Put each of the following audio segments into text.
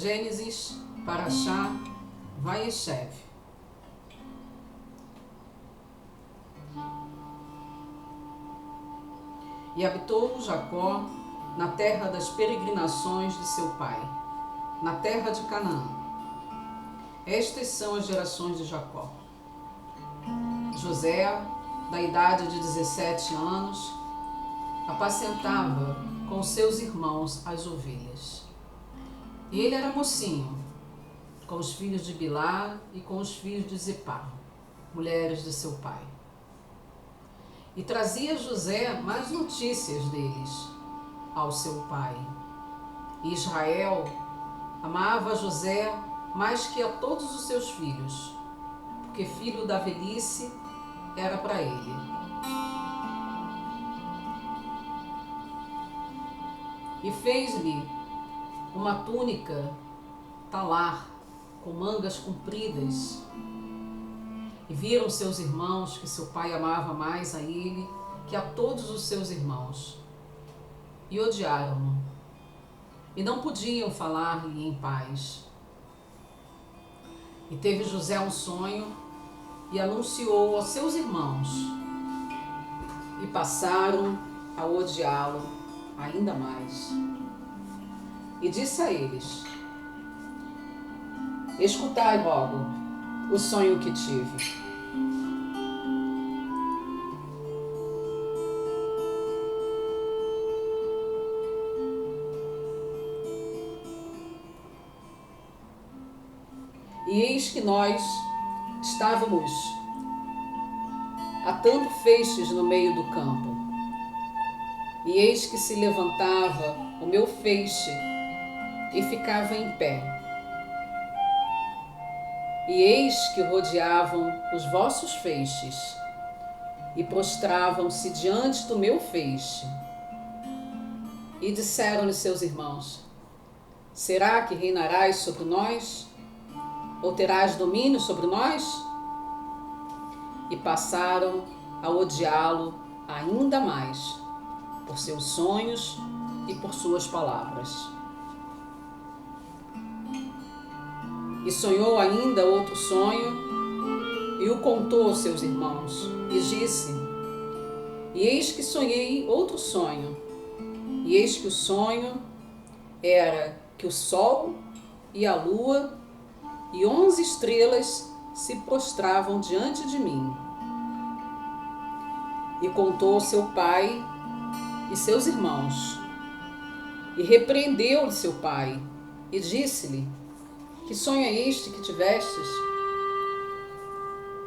Gênesis, Parashá, Vayeshev. E habitou Jacó na terra das peregrinações de seu pai, na terra de Canaã. Estas são as gerações de Jacó. José, da idade de 17 anos, apacentava com seus irmãos as ovelhas. E ele era mocinho, com os filhos de Bilá e com os filhos de Zipá, mulheres de seu pai. E trazia José mais notícias deles ao seu pai. E Israel amava José mais que a todos os seus filhos, porque filho da velhice era para ele. E fez-lhe uma túnica talar, com mangas compridas. E viram seus irmãos que seu pai amava mais a ele que a todos os seus irmãos. E odiaram-no. E não podiam falar-lhe em paz. E teve José um sonho e anunciou aos seus irmãos. E passaram a odiá-lo ainda mais. E disse a eles: escutai logo o sonho que tive. E eis que nós estávamos atando feixes no meio do campo. E eis que se levantava o meu feixe e ficava em pé. E eis que rodeavam os vossos feixes e prostravam-se diante do meu feixe. E disseram-lhe seus irmãos: será que reinarás sobre nós? Ou terás domínio sobre nós? E passaram a odiá-lo ainda mais, por seus sonhos e por suas palavras. E sonhou ainda outro sonho, e o contou aos seus irmãos, e disse: e eis que sonhei outro sonho, e eis que o sonho era que o sol e a lua e 11 estrelas se prostravam diante de mim. E contou ao seu pai e seus irmãos, e repreendeu-lhe seu pai, e disse-lhe: que sonho é este que tivestes?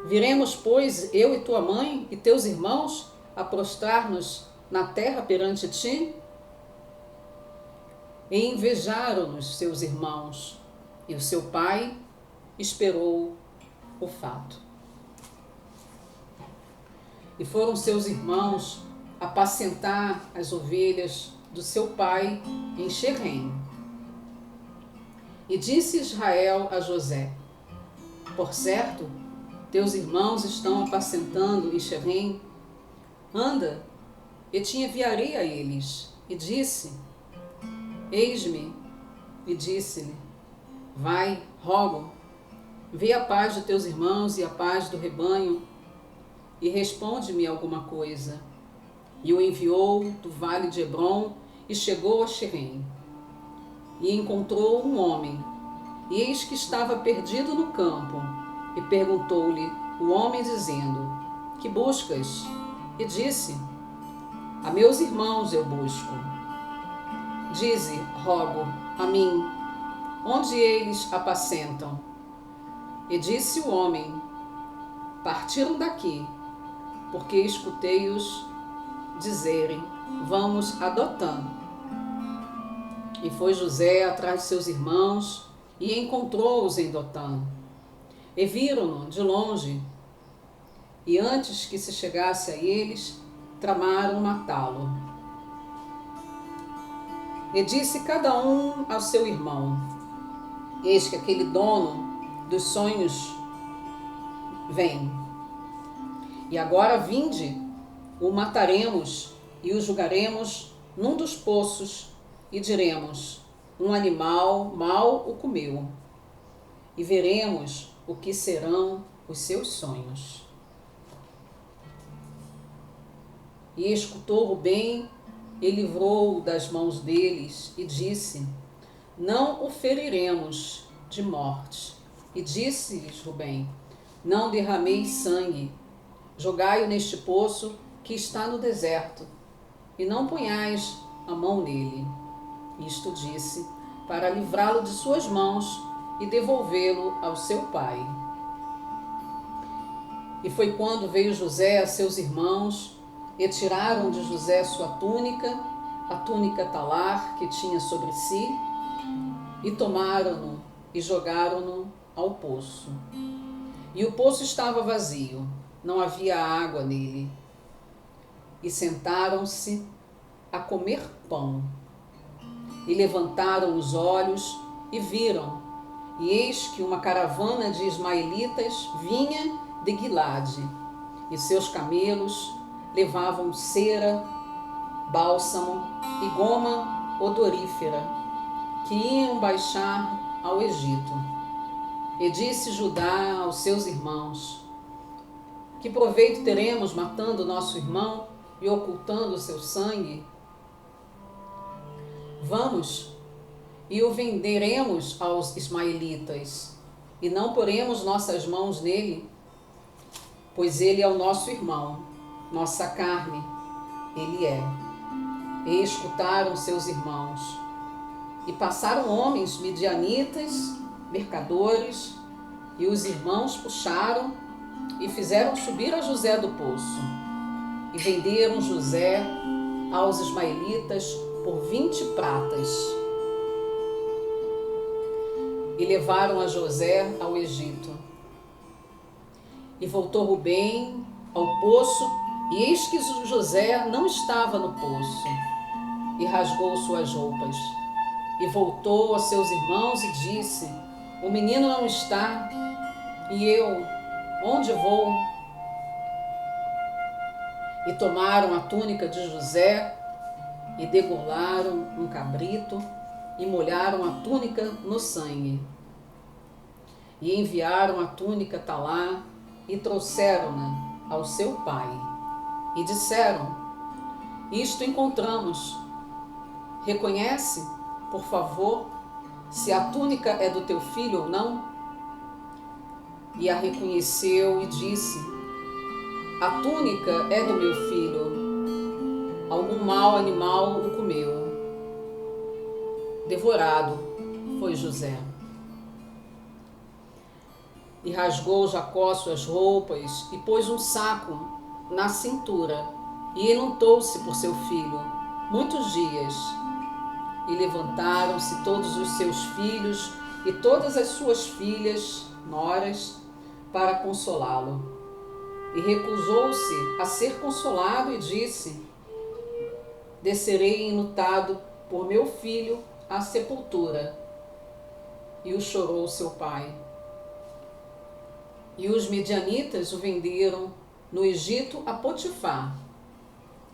Viremos, pois, eu e tua mãe e teus irmãos a prostrar-nos na terra perante ti? E invejaram-nos seus irmãos, e o seu pai esperou o fato. E foram seus irmãos apacentar as ovelhas do seu pai em Xerém. E disse Israel a José: por certo, teus irmãos estão apacentando em Xerém. Anda, e te enviarei a eles. E disse: eis-me. E disse-lhe: vai, rogo, vê a paz de teus irmãos e a paz do rebanho, e responde-me alguma coisa. E o enviou do vale de Hebrom, e chegou a Xerém. E encontrou um homem, e eis que estava perdido no campo. E perguntou-lhe o homem, dizendo: que buscas? E disse: a meus irmãos eu busco. Dize, rogo, a mim, onde eles apacentam? E disse o homem: partiram daqui, porque escutei-os dizerem: vamos a Dotã. E foi José atrás de seus irmãos e encontrou-os em Dotã. E viram-no de longe, e antes que se chegasse a eles, tramaram matá-lo. E disse cada um ao seu irmão: eis que aquele dono dos sonhos vem. E agora vinde, o mataremos e o julgaremos num dos poços, e diremos: um animal mau o comeu, e veremos o que serão os seus sonhos. E escutou Rubem e livrou-o das mãos deles, e disse: não o feriremos de morte. E disse-lhes Rubem: não derrameis sangue, jogai-o neste poço que está no deserto, e não ponhais a mão nele. Isto disse para livrá-lo de suas mãos e devolvê-lo ao seu pai. E foi quando veio José a seus irmãos, e tiraram de José sua túnica, a túnica talar que tinha sobre si, e tomaram-no e jogaram-no ao poço. E o poço estava vazio, não havia água nele. E sentaram-se a comer pão. E levantaram os olhos e viram, e eis que uma caravana de ismaelitas vinha de Guilade, e seus camelos levavam cera, bálsamo e goma odorífera, que iam baixar ao Egito. E disse Judá aos seus irmãos: que proveito teremos matando nosso irmão e ocultando o seu sangue? Vamos, e o venderemos aos ismaelitas, e não poremos nossas mãos nele, pois ele é o nosso irmão, nossa carne, ele é. E escutaram seus irmãos. E passaram homens midianitas, mercadores, e os irmãos puxaram e fizeram subir a José do poço. E venderam José aos ismaelitas por 20 pratas. E levaram a José ao Egito. E voltou Rubem ao poço, e eis que José não estava no poço. E rasgou suas roupas. E voltou a seus irmãos e disse: o menino não está, e eu, onde vou? E tomaram a túnica de José, e degolaram um cabrito, e molharam a túnica no sangue. E enviaram a túnica talar, e trouxeram-na ao seu pai. E disseram: isto encontramos. Reconhece, por favor, se a túnica é do teu filho ou não? E a reconheceu e disse: a túnica é do meu filho. Algum mau animal o comeu. Devorado foi José. E rasgou Jacó suas roupas e pôs um saco na cintura e enlutou-se por seu filho muitos dias. E levantaram-se todos os seus filhos e todas as suas filhas, noras, para consolá-lo. E recusou-se a ser consolado e disse: descerei enlutado por meu filho à sepultura. E o chorou seu pai. E os medianitas o venderam no Egito a Potifar,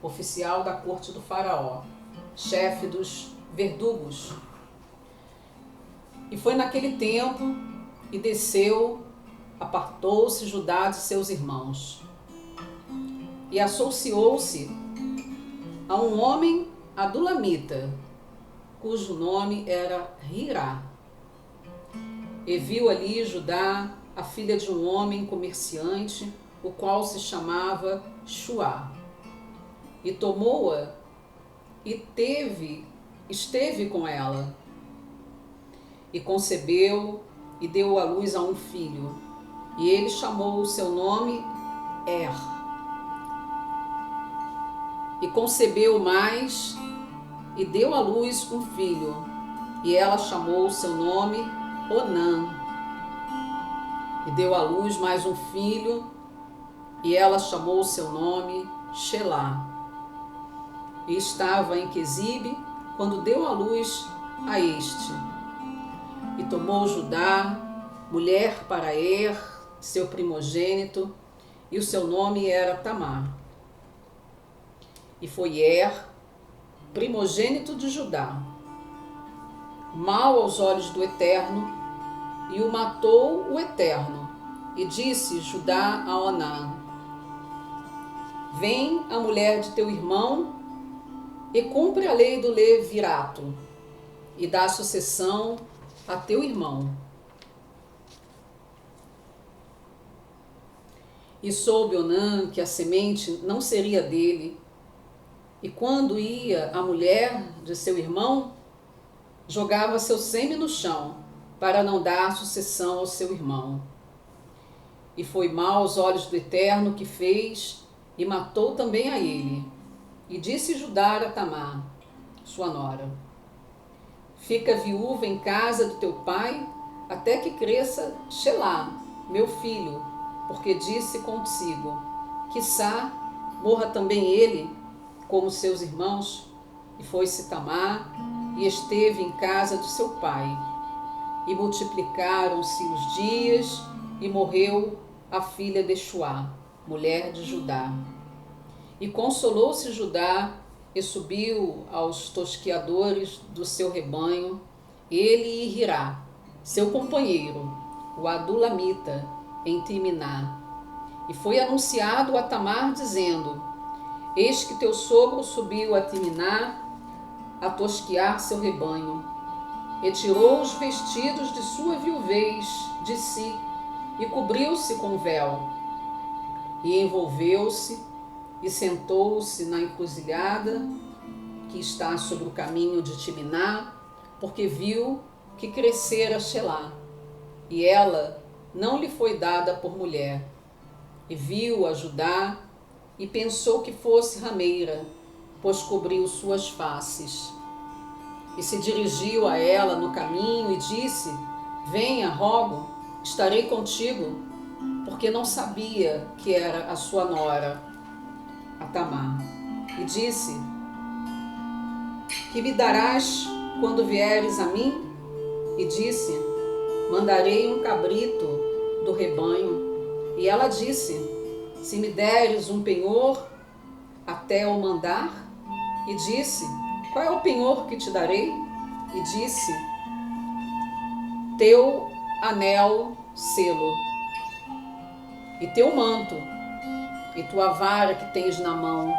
oficial da corte do faraó, chefe dos verdugos. E foi naquele tempo, e desceu, apartou-se Judá de seus irmãos, e associou-se a um homem adulamita, cujo nome era Hirá. E viu ali Judá a filha de um homem comerciante, o qual se chamava Shuá. E tomou-a e esteve com ela. E concebeu e deu à luz a um filho. E ele chamou o seu nome E concebeu mais e deu à luz um filho. E ela chamou o seu nome Onã. E deu à luz mais um filho, e ela chamou o seu nome Shelá. E estava em Quezibe quando deu à luz a este. E tomou Judá mulher para seu primogênito, e o seu nome era Tamar. E foi primogênito de Judá. mal aos olhos do Eterno, e o matou o Eterno. E disse Judá a Onã: Vem a mulher de teu irmão e cumpre a lei do levirato, e dá sucessão a teu irmão. E soube Onã que a semente não seria dele, e quando ia a mulher de seu irmão, jogava seu sêmen no chão, para não dar sucessão ao seu irmão. E foi mal aos olhos do Eterno que fez, e matou também a ele. E disse Judá a Tamar, sua nora: Fica viúva em casa do teu pai, até que cresça Shelá, meu filho, porque disse consigo: quiçá morra também ele, como seus irmãos. E foi-se Tamar, e esteve em casa do seu pai. E multiplicaram-se os dias, e morreu a filha de Shuá, mulher de Judá. E consolou-se Judá, e subiu aos tosquiadores do seu rebanho, ele e Hirá, seu companheiro, o Adulamita, em Timná. E foi anunciado a Tamar, dizendo: Eis que teu sogro subiu a Timná a tosquiar seu rebanho. E tirou os vestidos de sua viuvez de si, e cobriu-se com véu. E envolveu-se, e sentou-se na encruzilhada que está sobre o caminho de Timná, porque viu que crescera Shelá, e ela não lhe foi dada por mulher. E viu a Judá, e pensou que fosse rameira, pois cobriu suas faces. E se dirigiu a ela no caminho e disse: Venha, rogo, estarei contigo, porque não sabia que era a sua nora, a Tamar. E disse: Que me darás quando vieres a mim? E disse: Mandarei um cabrito do rebanho. E ela disse: Se me deres um penhor, até o mandar? E disse: Qual é o penhor que te darei? E disse: Teu anel selo, e teu manto, e tua vara que tens na mão.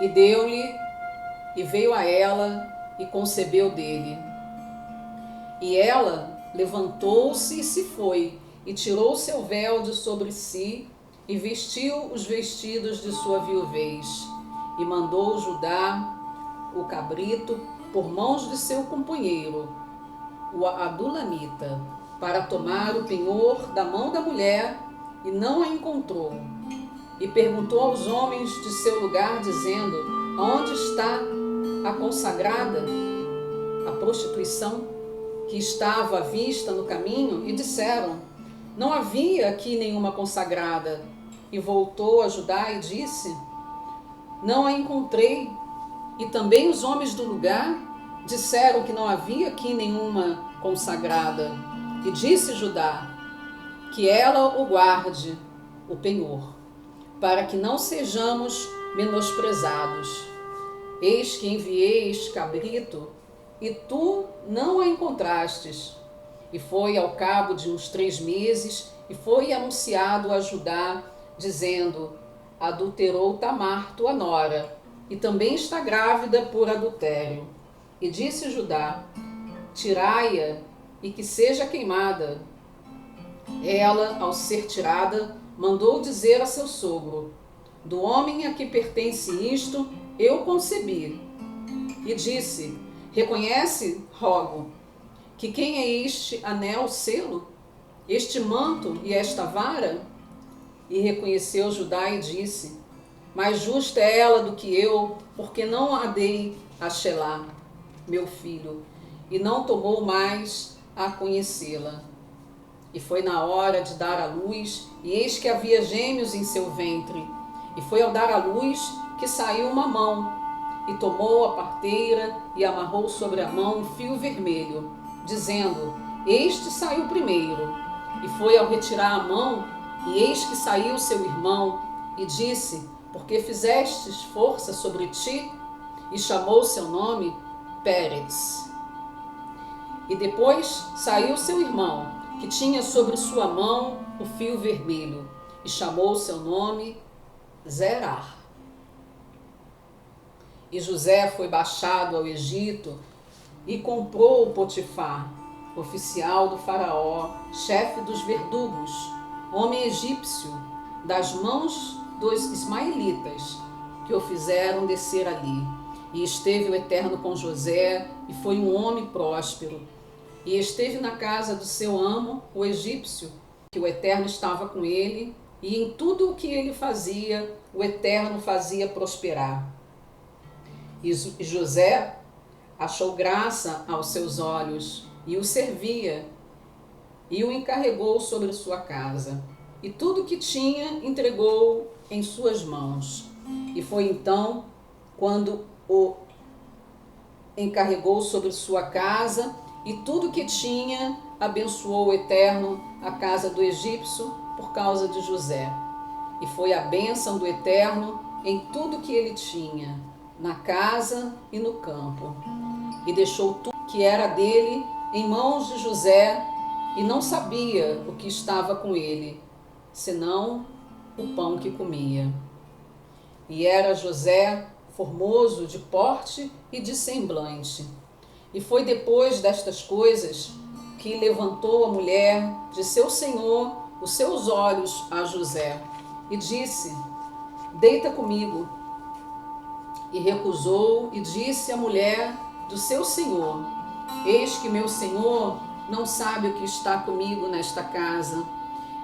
E deu-lhe, e veio a ela, e concebeu dele. E ela levantou-se e se foi, e tirou seu véu de sobre si, e vestiu os vestidos de sua viuvez, e mandou Judá o cabrito por mãos de seu companheiro, o Adulamita, para tomar o penhor da mão da mulher, e não a encontrou. E perguntou aos homens de seu lugar, dizendo: Onde está a consagrada, a prostituição, que estava à vista no caminho? E disseram: Não havia aqui nenhuma consagrada. E voltou a Judá e disse: Não a encontrei. E também os homens do lugar disseram que não havia aqui nenhuma consagrada. E disse Judá: Que ela o guarde, o penhor, para que não sejamos menosprezados. Eis que enviei este cabrito, e tu não a encontrastes. E foi ao cabo de uns 3 meses, e foi anunciado a Judá, dizendo: Adulterou Tamar, tua nora, e também está grávida por adultério. E disse Judá: Tirai-a, e que seja queimada. Ela, ao ser tirada, mandou dizer a seu sogro: Do homem a que pertence isto, eu concebi. E disse: Reconhece, rogo, que quem é este anel selo, este manto e esta vara? E reconheceu Judá e disse: Mais justa é ela do que eu, porque não a dei a Shelá, meu filho, e não tomou mais a conhecê-la. E foi na hora de dar à luz, e eis que havia gêmeos em seu ventre. E foi ao dar à luz que saiu uma mão, e tomou a parteira e amarrou sobre a mão um fio vermelho, dizendo: Este saiu primeiro. E foi ao retirar a mão, e eis que saiu seu irmão, e disse: Por que fizestes força sobre ti? E chamou seu nome Pérez. E depois saiu seu irmão, que tinha sobre sua mão o fio vermelho, e chamou seu nome Zerar. E José foi baixado ao Egito e comprou Potifar, oficial do faraó, chefe dos verdugos, homem egípcio, das mãos dos ismaelitas, que o fizeram descer ali. E esteve o Eterno com José, e foi um homem próspero. E esteve na casa do seu amo, o egípcio, que o Eterno estava com ele, e em tudo o que ele fazia, o Eterno fazia prosperar. E José achou graça aos seus olhos, e o servia, e o encarregou sobre sua casa. E tudo o que tinha entregou em suas mãos. E foi então, quando o encarregou sobre sua casa, e tudo que tinha, abençoou o Eterno a casa do egípcio por causa de José. E foi a bênção do Eterno em tudo que ele tinha, na casa e no campo. E deixou tudo que era dele em mãos de José, e não sabia o que estava com ele, senão o pão que comia. E era José formoso de porte e de semblante. E foi depois destas coisas que levantou a mulher de seu senhor os seus olhos a José, e disse: deita comigo. E recusou, e disse à mulher do seu senhor: eis que meu senhor não sabe o que está comigo nesta casa,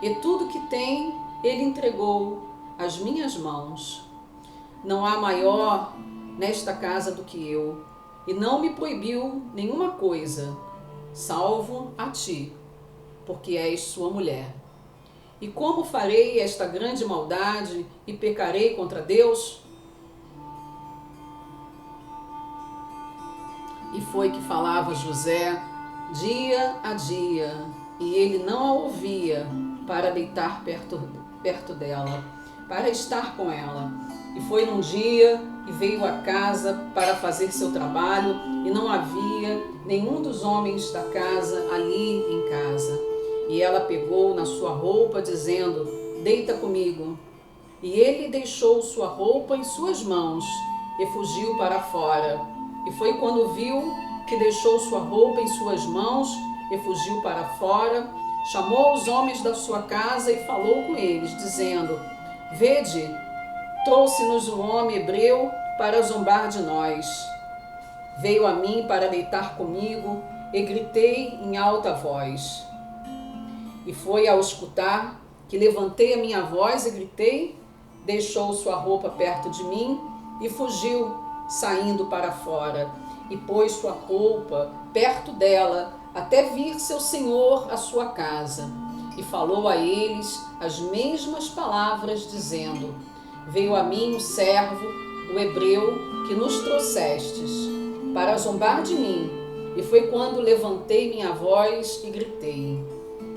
e tudo que tem ele entregou às minhas mãos. Não há maior nesta casa do que eu, e não me proibiu nenhuma coisa, salvo a ti, porque és sua mulher. E como farei esta grande maldade e pecarei contra Deus? E foi que falava José dia a dia, e ele não a ouvia para deitar perto dela, para estar com ela. E foi num dia e veio à casa para fazer seu trabalho, e não havia nenhum dos homens da casa ali em casa. E ela pegou na sua roupa, dizendo: deita comigo. E ele deixou sua roupa em suas mãos e fugiu para fora. E foi quando viu que deixou sua roupa em suas mãos e fugiu para fora, chamou os homens da sua casa e falou com eles, dizendo: vede, trouxe-nos um homem hebreu para zombar de nós. Veio a mim para deitar comigo, e gritei em alta voz. E foi ao escutar que levantei a minha voz e gritei, deixou sua roupa perto de mim e fugiu, saindo para fora, e pôs sua roupa perto dela, até vir seu senhor à sua casa. E falou a eles as mesmas palavras, dizendo: veio a mim o servo, o hebreu, que nos trouxestes, para zombar de mim. E foi quando levantei minha voz e gritei.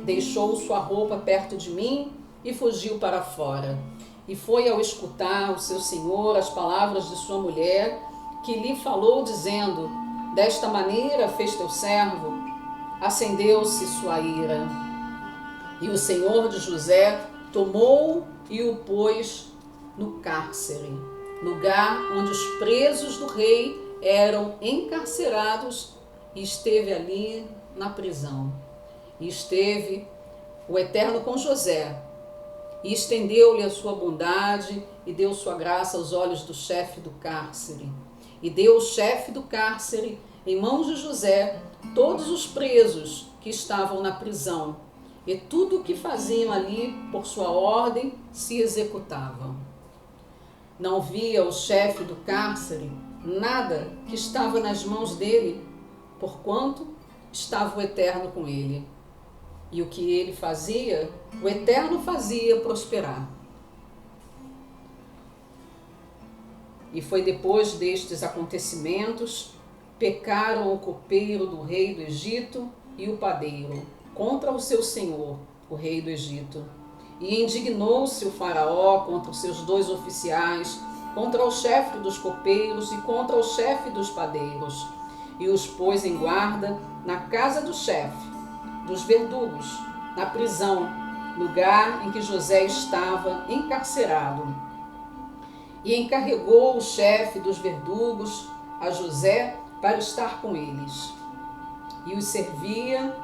Deixou sua roupa perto de mim e fugiu para fora. E foi ao escutar o seu senhor as palavras de sua mulher, que lhe falou, dizendo: desta maneira fez teu servo. Acendeu-se sua ira. E o senhor de José tomou e o pôs no cárcere, lugar onde os presos do rei eram encarcerados, e esteve ali na prisão. E esteve o Eterno com José, e estendeu-lhe a sua bondade, e deu sua graça aos olhos do chefe do cárcere. E deu o chefe do cárcere em mãos de José todos os presos que estavam na prisão, e tudo o que faziam ali por sua ordem se executavam. Não via o chefe do cárcere nada que estava nas mãos dele, porquanto estava o Eterno com ele. E o que ele fazia, o Eterno fazia prosperar. E foi depois destes acontecimentos, pecaram o copeiro do rei do Egito e o padeiro contra o seu senhor, o rei do Egito. E indignou-se o faraó contra os seus 2 oficiais, contra o chefe dos copeiros e contra o chefe dos padeiros. e os pôs em guarda na casa do chefe dos verdugos, na prisão, lugar em que José estava encarcerado. E encarregou o chefe dos verdugos a José para estar com eles. E os servia,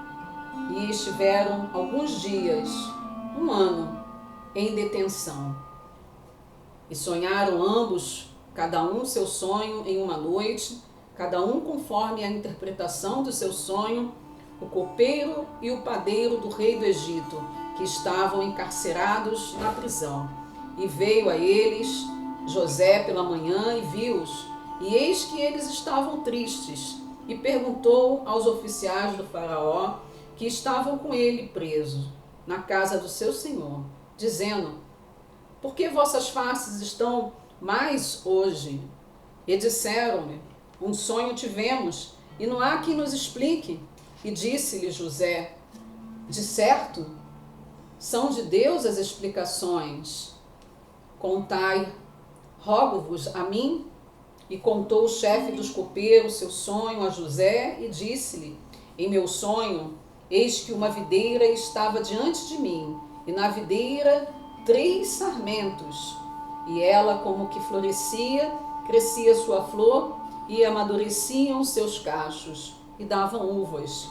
e estiveram alguns dias, um ano, em detenção. E sonharam ambos, cada um seu sonho em uma noite, cada um conforme a interpretação do seu sonho, o copeiro e o padeiro do rei do Egito, que estavam encarcerados na prisão. E veio a eles José pela manhã e viu-os, e eis que eles estavam tristes, e perguntou aos oficiais do faraó, que estavam com ele presos, na casa do seu senhor, dizendo: por que vossas faces estão mais hoje? E disseram-lhe: um sonho tivemos, e não há quem nos explique. E disse-lhe José: de certo, são de Deus as explicações. Contai, rogo-vos a mim. E contou o chefe dos copeiros seu sonho a José, e disse-lhe: em meu sonho, eis que uma videira estava diante de mim, e na videira 3 sarmentos, e ela como que florescia, crescia sua flor, e amadureciam seus cachos, e davam uvas.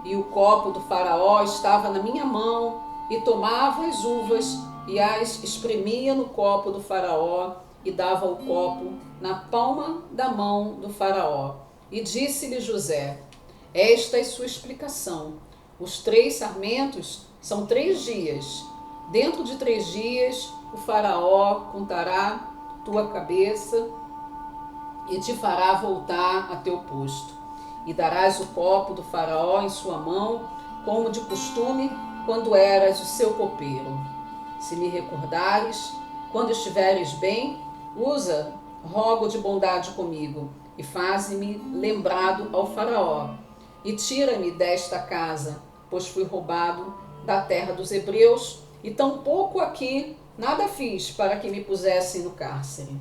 E o copo do faraó estava na minha mão, e tomava as uvas, e as espremia no copo do faraó, e dava o copo na palma da mão do faraó. E disse-lhe José: esta é sua explicação. Os 3 sarmentos são 3 dias. Dentro de 3 dias o faraó contará tua cabeça e te fará voltar a teu posto. E darás o copo do faraó em sua mão, como de costume, quando eras o seu copeiro. Se me recordares, quando estiveres bem, usa, rogo de bondade comigo, e faze-me lembrado ao faraó, e tira-me desta casa, pois fui roubado da terra dos hebreus, e tampouco aqui nada fiz para que me pusessem no cárcere.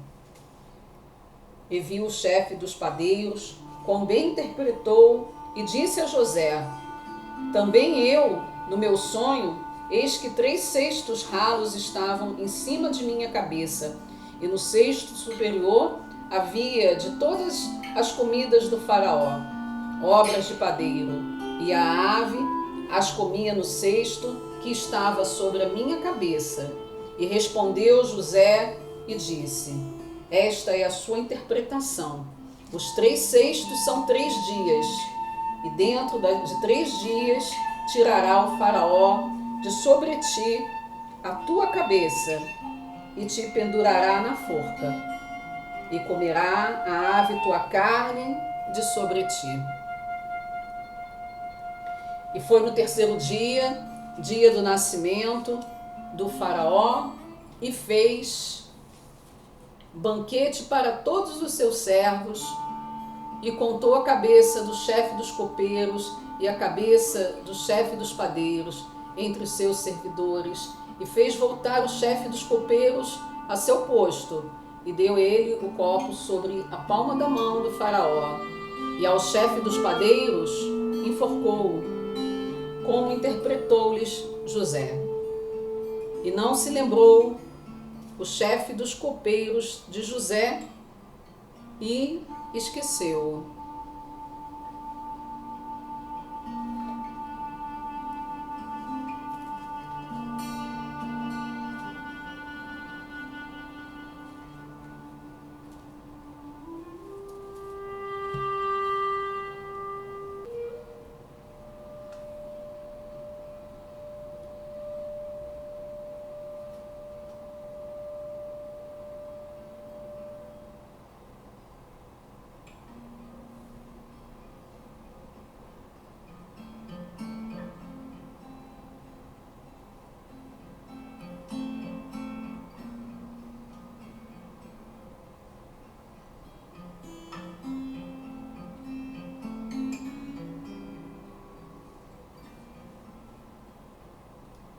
E viu o chefe dos padeiros, como bem interpretou, e disse a José: também eu, no meu sonho, eis que 3 cestos ralos estavam em cima de minha cabeça, e no cesto superior havia de todas as comidas do faraó, obras de padeiro, e a ave as comia no cesto que estava sobre a minha cabeça. E respondeu José e disse: esta é a sua interpretação. Os 3 cestos são 3 dias, e dentro de 3 dias tirará o faraó de sobre ti a tua cabeça, e te pendurará na forca, e comerá a ave tua carne de sobre ti. E foi no 3º dia, dia do nascimento do faraó, e fez banquete para todos os seus servos, e contou a cabeça do chefe dos copeiros e a cabeça do chefe dos padeiros entre os seus servidores, e fez voltar o chefe dos copeiros a seu posto, e deu ele o copo sobre a palma da mão do faraó. E ao chefe dos padeiros enforcou-o, como interpretou-lhes José. E não se lembrou o chefe dos copeiros de José, e esqueceu-o.